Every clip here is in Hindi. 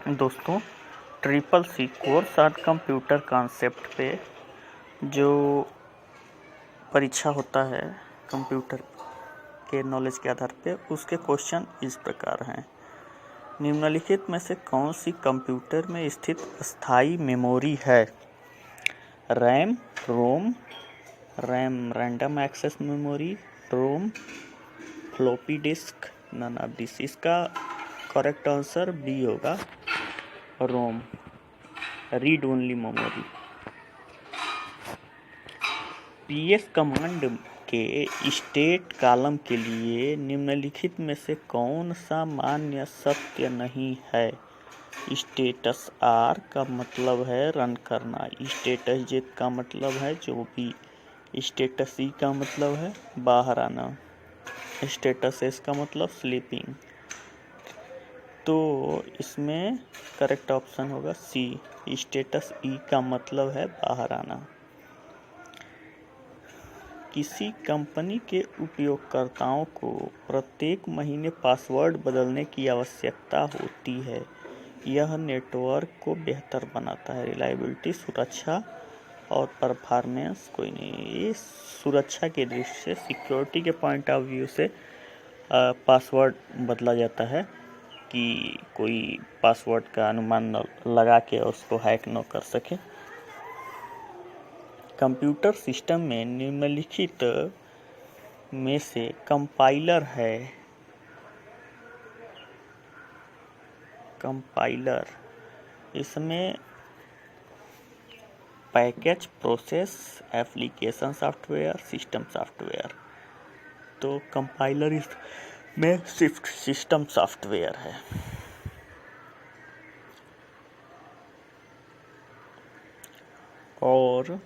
दोस्तों, ट्रिपल सी कोर्स और कंप्यूटर कॉन्सेप्ट पे जो परीक्षा होता है कंप्यूटर के नॉलेज के आधार पे, उसके क्वेश्चन इस प्रकार हैं। निम्नलिखित में से कौन सी कंप्यूटर में स्थित स्थायी मेमोरी है? RAM, ROM, RAM random access memory, ROM, floppy disk, none of this. इसका करेक्ट आंसर बी होगा, ROM, read only memory. PS command के स्टेट कॉलम के लिए निम्नलिखित में से कौन सा मान्य सत्य नहीं है? स्टेटस आर का मतलब है रन करना, स्टेटस जेड का मतलब है जो भी, स्टेटस ई का मतलब है बाहर आना, स्टेटस एस का मतलब स्लीपिंग। तो इसमें करेक्ट ऑप्शन होगा सी, स्टेटस ई का मतलब है बाहर आना। किसी कंपनी के उपयोगकर्ताओं को प्रत्येक महीने पासवर्ड बदलने की आवश्यकता होती है। यह नेटवर्क को बेहतर बनाता है। रिलायबिलिटी, सुरक्षा और परफॉर्मेंस कोई नहीं। ये सुरक्षा के दृष्टि से, सिक्योरिटी के पॉइंट ऑफ व्यू से पासवर्ड बदला जाता है कि कोई पासवर्ड का अनुमान न लगा के उसको हैक न कर सके। कंप्यूटर सिस्टम में निम्नलिखित में से कंपाइलर है। कंपाइलर इसमें package, process, application software, system software. तो कंपाइलर इसमें सिर्फ सिस्टम सॉफ्टवेयर है। और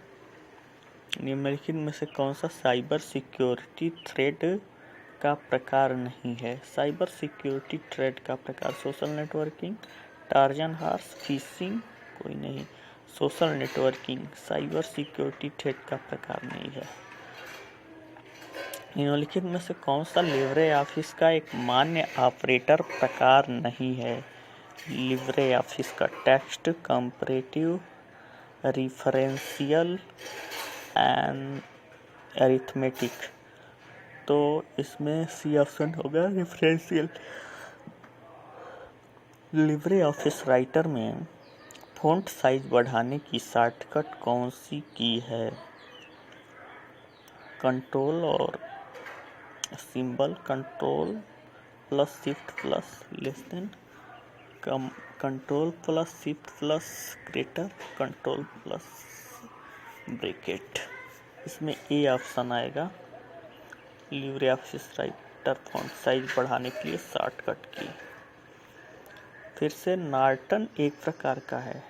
निम्नलिखित में से कौन सा साइबर सिक्योरिटी थ्रेट का प्रकार नहीं है? साइबर सिक्योरिटी थ्रेट का प्रकार social networking, torsion horse, fishing कोई नहीं। Social networking cyber security threat का प्रकार नहीं है। निम्नलिखित में से कौन सा लिब्रे ऑफिस का एक मान्य ऑपरेटर प्रकार नहीं है? लिब्रे ऑफिस का टेक्स्ट, कंपैरेटिव, रिफरेंशियल एंड अरिथमेटिक। तो इसमें सी ऑप्शन होगा, रेफरेंशियल। लिब्रे ऑफिस राइटर में फ़ॉन्ट साइज बढ़ाने की शॉर्टकट कौन सी की है? कंट्रोल और symbol, control plus shift plus less than, control plus shift plus greater, control plus bracket. इसमें ए ऑप्शन आएगा, Libre office writer font size बढ़ाने के लिए शॉर्टकट की। फिर से नॉर्टन एक प्रकार का है,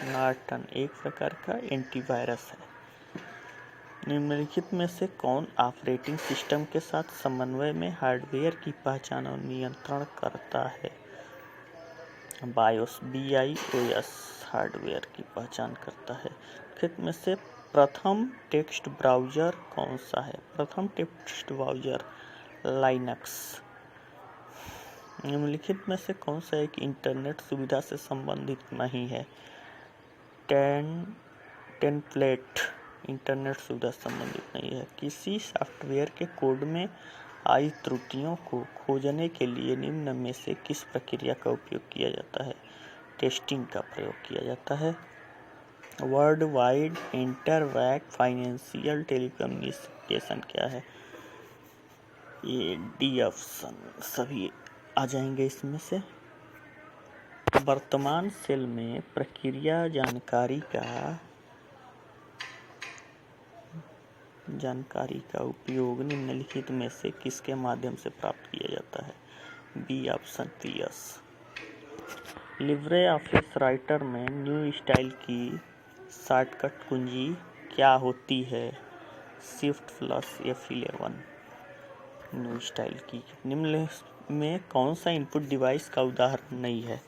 नॉर्टन एक प्रकार का एंटीवायरस है। निम्नलिखित में से कौन ऑपरेटिंग सिस्टम के साथ समन्वय में हार्डवेयर की पहचान और नियंत्रण करता है? बायोस, BIOS हार्डवेयर की पहचान करता है। निम्नलिखित में से प्रथम टेक्स्ट ब्राउज़र कौन सा है? प्रथम टेक्स्ट ब्राउज़र लाइनक्स। निम्नलिखित में से कौन सा एक इंटरनेट सुविधा से संबंधित नहीं है? टेम्पलेट इंटरनेट सुविधा से संबंधित नहीं है। किसी सॉफ्टवेयर के कोड में आई त्रुटियों को खोजने के लिए निम्न में से किस प्रक्रिया का उपयोग किया जाता है? टेस्टिंग का प्रयोग किया जाता है। वर्ल्ड वाइड इंटरवैक फाइनेंशियल टेलीकम्युनिकेशन क्या है? ये डी ऑप्शन सभी आ जाएंगे इसमें से। वर्तमान सेल में प्रक्रिया जानकारी का उपयोग निम्नलिखित में से किसके माध्यम से प्राप्त किया जाता है? बी ऑप्शन पीएस। लिब्रे ऑफिस राइटर में न्यू स्टाइल की शॉर्टकट कुंजी क्या होती है? Shift plus F11। New style की निम्न में कौन सा इनपुट डिवाइस का उदाहरण नहीं है?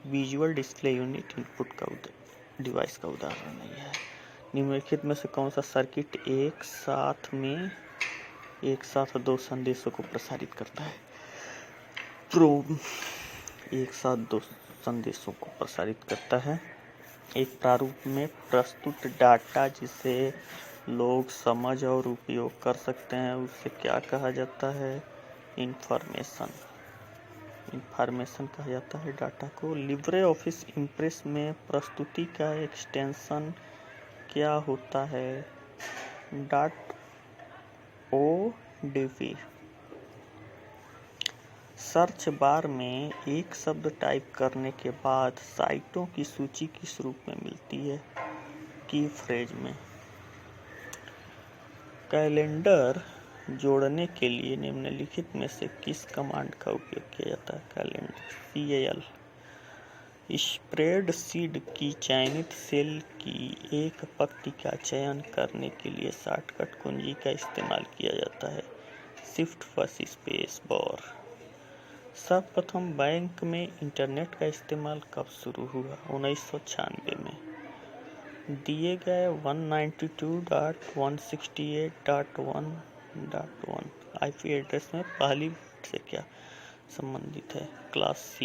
विजुअल डिस्प्ले यूनिट इनपुट का डिवाइस का उदाहरण नहीं है। निम्नलिखित में से कौन सा सर्किट एक साथ दो संदेशों को प्रसारित करता है? प्रोब एक साथ दो संदेशों को प्रसारित करता है। एक प्रारूप में प्रस्तुत डाटा जिसे लोग समझ और उपयोग कर सकते हैं उसे क्या कहा जाता है? इंफॉर्मेशन कहा जाता है डाटा को। लिब्रे ऑफिस इम्प्रेस में प्रस्तुति का एक्सटेंशन क्या होता है? .odp। सर्च बार में एक शब्द टाइप करने के बाद साइटों की सूची किस रूप में मिलती है? की फ्रेज में। कैलेंडर जोड़ने के लिए निम्नलिखित में से किस कमांड का उपयोग किया जाता है? Calendar CAL। स्प्रेडशीट की चयनित सेल की एक पंक्ति का चयन करने के लिए शॉर्टकट कुंजी का इस्तेमाल किया जाता है। Shift + space bar. सर्वप्रथम बैंक में इंटरनेट का इस्तेमाल कब शुरू हुआ? 1996 में। दिए गए 192.168.1.1 IP एड्रेस में पहली बिट से क्या संबंधित है? Class C।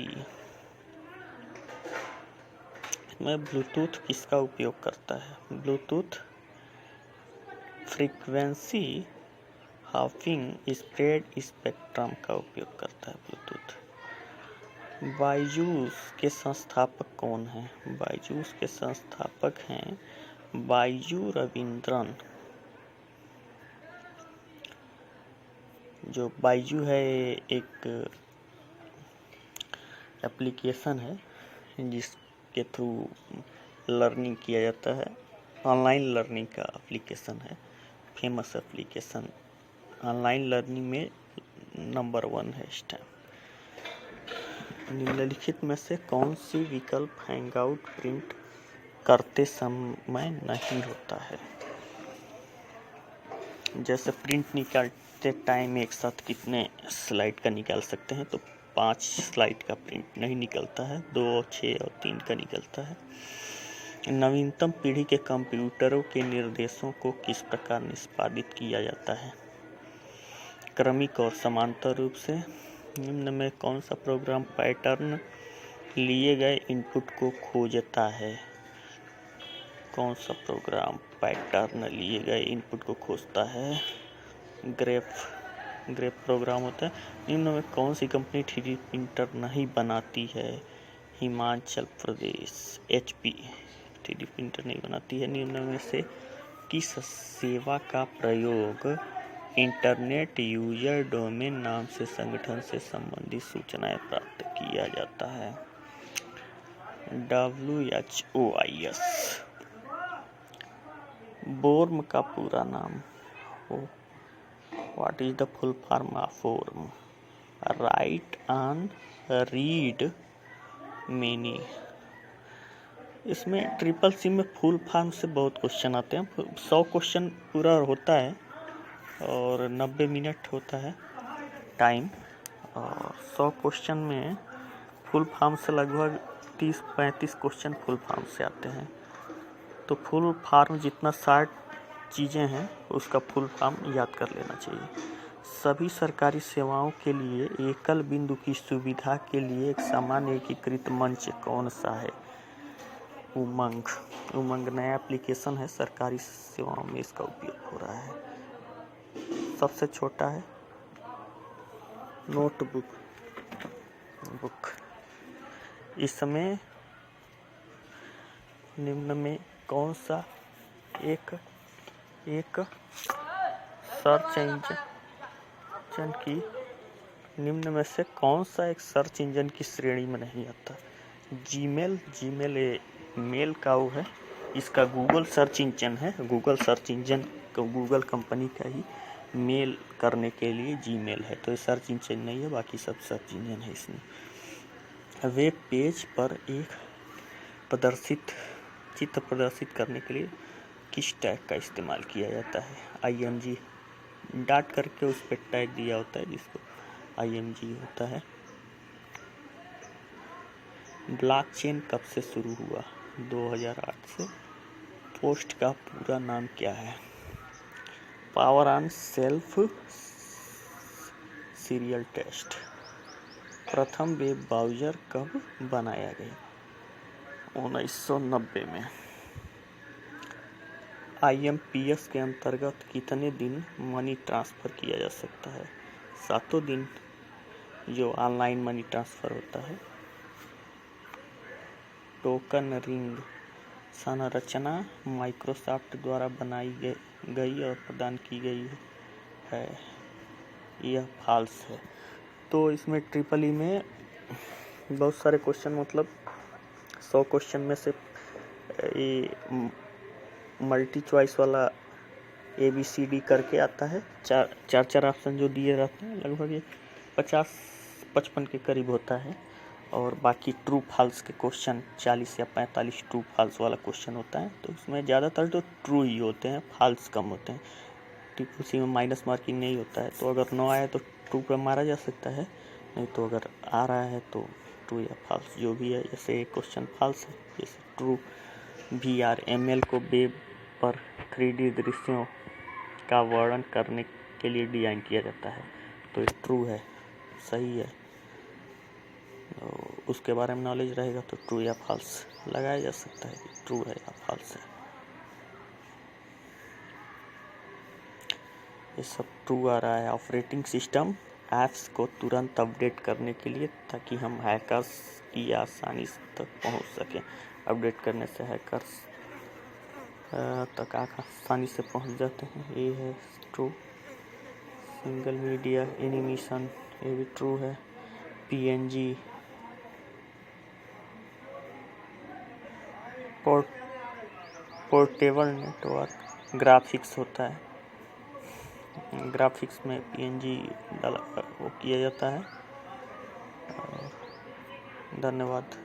इसमें ब्लूटूथ किसका उपयोग करता है? Bluetooth frequency halving spread spectrum का उपयोग करता है। ब्लूटूथ। बायजूस के संस्थापक कौन हैं? बायजूस के संस्थापक हैं बायजू रविंद्रन। जो बायजू है एक एप्लीकेशन है जिसके थ्रू लर्निंग किया जाता है। ऑनलाइन लर्निंग का एप्लीकेशन है। फेमस एप्लीकेशन ऑनलाइन लर्निंग में नंबर 1 है इस टाइम। निम्नलिखित में से कौन सी विकल्प हैंगआउट प्रिंट करते समय नहीं होता है? जैसे प्रिंट निकालते टाइम एक साथ कितने स्लाइड का निकाल सकते हैं? तो 5 स्लाइड का प्रिंट नहीं निकलता है, 2, 6 और 3 का निकलता है। नवीनतम पीढ़ी के कंप्यूटरों के निर्देशों को किस प्रकार निष्पादित किया जाता है? क्रमिक और समांतर रूप से। निम्न में कौन सा प्रोग्राम पैटर्न लिए गए इनपुट को खोजता है? कौन सा प्रोग्राम पैटर्न लिए गए इनपुट को खोजता है? ग्रेफ प्रोग्राम होता है। निम्न में कौन सी कंपनी 3D प्रिंटर नहीं बनाती है? Himachal Pradesh HP 3D printer नहीं बनाती है। निम्न में से किस सेवा का प्रयोग इंटरनेट यूजर डोमेन नाम से संगठन से संबंधित सूचनाएं प्राप्त किया जाता है? WHOIS। वोर्म का पूरा नाम? What is the full form of worm? Right on read many. इसमें CCC में फुल फॉर्म से बहुत क्वेश्चन आते हैं। 100 क्वेश्चन पूरा होता है और 90 मिनट होता है टाइम, और 100 क्वेश्चन में फुल फॉर्म से लगभग 30-35 क्वेश्चन फुल फॉर्म से आते हैं। तो फुल फॉर्म जितना 60 चीज़ें हैं उसका फुल फॉर्म याद कर लेना चाहिए। सभी सरकारी सेवाओं के लिए एकल बिंदु की सुविधा के लिए एक सामान्य एकीकृत मंच कौन सा है? उमंग नया एप्लीकेशन है, सरकारी सेवाओं में इसका उपयोग हो रहा है। सबसे छोटा है नोटबुक। इसमें निम्न में कौन सा एक सर्च इंजन की निम्न में से कौन सा एक सर्च इंजन की श्रेणी में नहीं आता? जीमेल मेल का वो है, इसका गूगल सर्च इंजन है। Google search engine Google company का ही मेल करने के लिए जीमेल है, तो ये सर्च इंजन नहीं है, बाकी सब सर्च इंजन है। इसमें वेब पेज पर एक चित्र प्रदर्शित करने के लिए किस टैग का इस्तेमाल किया जाता है? IMG डॉट करके उस पर टैग दिया होता है जिसको IMG होता है। ब्लॉकचेन कब से शुरू हुआ? 2008 से। पोस्ट का पूरा नाम क्या है? Power on self serial test. प्रथम वेब ब्राउज़र कब बनाया गया? 1990 में। IMPS के अंतर्गत कितने दिन मनी ट्रांसफ़र किया जा सकता है? 7 दिन, जो ऑनलाइन मनी ट्रांसफ़र होता है। टोकन रिंग संरचना माइक्रोसॉफ्ट द्वारा बनाई गई और प्रदान की गई है, यह फॉल्स है। तो इसमें ट्रिपल ई में बहुत सारे क्वेश्चन, मतलब 100 क्वेश्चन में से ये मल्टी चॉइस वाला ABCD करके आता है। चार ऑप्शन जो दिए रहते हैं, लगभग ये 50-55 के करीब होता है। और बाकी ट्रू फॉल्स के क्वेश्चन 40 या 45 ट्रू फॉल्स वाला क्वेश्चन होता है। तो उसमें ज़्यादातर तो ट्रू ही होते हैं, फॉल्स कम होते हैं। ट्रिपल सी में माइनस मार्किंग नहीं होता है, तो अगर 9 आए तो ट्रू पे मारा जा सकता है, नहीं तो अगर आ रहा है तो ट्रू या फॉल्स जो भी है। जैसे एक क्वेश्चन फॉल्स है, जैसे ट्रू VRML को वेब पर 3D दृश्यों का वर्णन करने के लिए डिज़ाइन किया जाता है, तो ये ट्रू है, सही है। तो उसके बारे में नॉलेज रहेगा तो ट्रू या फॉल्स लगाया जा सकता है कि ट्रू है या फॉल्स है। ये सब ट्रू आ रहा है। ऑपरेटिंग सिस्टम ऐप्स को तुरंत अपडेट करने के लिए, ताकि हम हैकर्स की आसानी तक पहुंच सकें। अपडेट करने से हैकर्स तक आसानी से पहुंच जाते हैं, ये है ट्रू। सिंगल मीडिया एनिमेशन, ये भी ट्रू है। PNG पोर्टेबल नेटवर्क ग्राफिक्स होता है। ग्राफिक्स में PNG डाला वो किया जाता है। धन्यवाद।